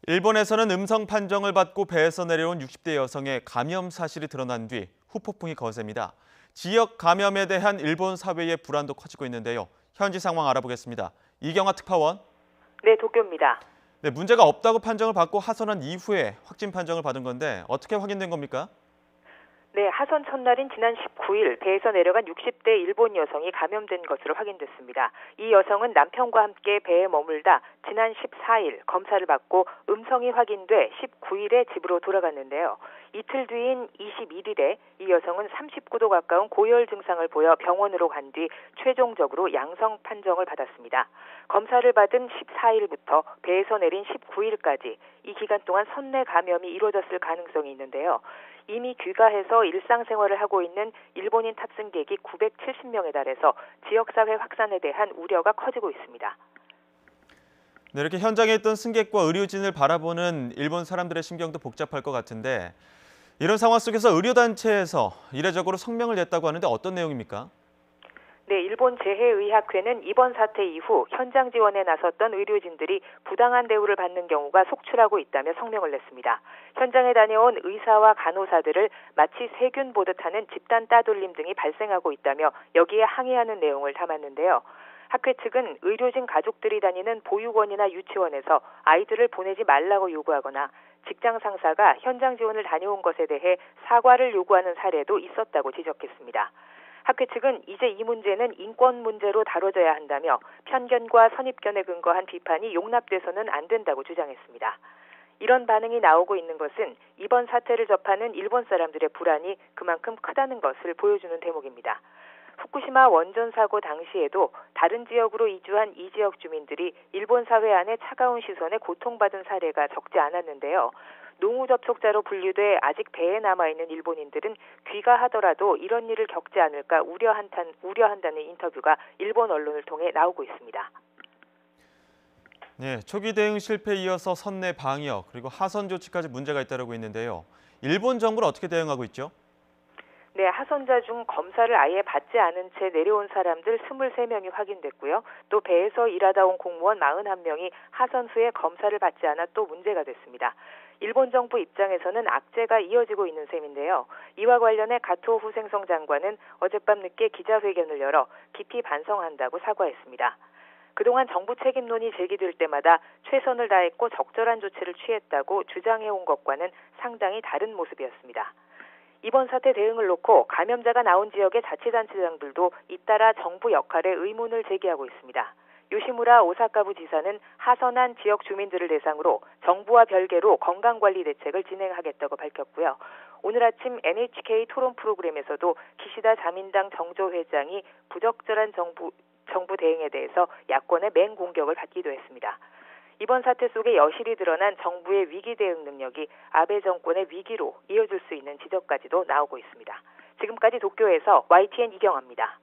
일본에서는 음성 판정을 받고 배에서 내려온 60대 여성의 감염 사실이 드러난 뒤 후폭풍이 거셉니다. 지역 감염에 대한 일본 사회의 불안도 커지고 있는데요. 현지 상황 알아보겠습니다. 이경아 특파원. 네, 도쿄입니다. 네, 문제가 없다고 판정을 받고 하선한 이후에 확진 판정을 받은 건데 어떻게 확인된 겁니까? 네, 하선 첫날인 지난 19일 배에서 내려간 60대 일본 여성이 감염된 것으로 확인됐습니다. 이 여성은 남편과 함께 배에 머물다 지난 14일 검사를 받고 음성이 확인돼 19일에 집으로 돌아갔는데요. 이틀 뒤인 21일에 이 여성은 39도 가까운 고열 증상을 보여 병원으로 간 뒤 최종적으로 양성 판정을 받았습니다. 검사를 받은 14일부터 배에서 내린 19일까지 이 기간 동안 선내 감염이 이루어졌을 가능성이 있는데요. 이미 귀가해서 일상생활을 하고 있는 일본인 탑승객이 970명에 달해서 지역사회 확산에 대한 우려가 커지고 있습니다. 네, 이렇게 현장에 있던 승객과 의료진을 바라보는 일본 사람들의 심경도 복잡할 것 같은데 이런 상황 속에서 의료단체에서 이례적으로 성명을 냈다고 하는데 어떤 내용입니까? 네, 일본 재해의학회는 이번 사태 이후 현장 지원에 나섰던 의료진들이 부당한 대우를 받는 경우가 속출하고 있다며 성명을 냈습니다. 현장에 다녀온 의사와 간호사들을 마치 세균 보듯 하는 집단 따돌림 등이 발생하고 있다며 여기에 항의하는 내용을 담았는데요. 학회 측은 의료진 가족들이 다니는 보육원이나 유치원에서 아이들을 보내지 말라고 요구하거나 직장 상사가 현장 지원을 다녀온 것에 대해 사과를 요구하는 사례도 있었다고 지적했습니다. 학회 측은 이제 이 문제는 인권 문제로 다뤄져야 한다며 편견과 선입견에 근거한 비판이 용납돼서는 안 된다고 주장했습니다. 이런 반응이 나오고 있는 것은 이번 사태를 접하는 일본 사람들의 불안이 그만큼 크다는 것을 보여주는 대목입니다. 후쿠시마 원전 사고 당시에도 다른 지역으로 이주한 이 지역 주민들이 일본 사회 안의 차가운 시선에 고통받은 사례가 적지 않았는데요. 농후 접촉자로 분류돼 아직 배에 남아있는 일본인들은 귀가하더라도 이런 일을 겪지 않을까 우려한다는 인터뷰가 일본 언론을 통해 나오고 있습니다. 네, 초기 대응 실패에 이어서 선내 방역 그리고 하선 조치까지 문제가 잇따르고 있는데요. 일본 정부는 어떻게 대응하고 있죠? 네, 하선자 중 검사를 아예 받지 않은 채 내려온 사람들 23명이 확인됐고요. 또 배에서 일하다 온 공무원 41명이 하선 후에 검사를 받지 않아 또 문제가 됐습니다. 일본 정부 입장에서는 악재가 이어지고 있는 셈인데요. 이와 관련해 가토 후생성 장관은 어젯밤 늦게 기자회견을 열어 깊이 반성한다고 사과했습니다. 그동안 정부 책임론이 제기될 때마다 최선을 다했고 적절한 조치를 취했다고 주장해온 것과는 상당히 다른 모습이었습니다. 이번 사태 대응을 놓고 감염자가 나온 지역의 자치단체장들도 잇따라 정부 역할에 의문을 제기하고 있습니다. 요시무라 오사카부 지사는 하선한 지역 주민들을 대상으로 정부와 별개로 건강관리 대책을 진행하겠다고 밝혔고요. 오늘 아침 NHK 토론 프로그램에서도 기시다 자민당 정조 회장이 부적절한 정부 대응에 대해서 야권의 맹공격을 받기도 했습니다. 이번 사태 속에 여실히 드러난 정부의 위기 대응 능력이 아베 정권의 위기로 이어질 수 있는 지적까지도 나오고 있습니다. 지금까지 도쿄에서 YTN 이경아입니다.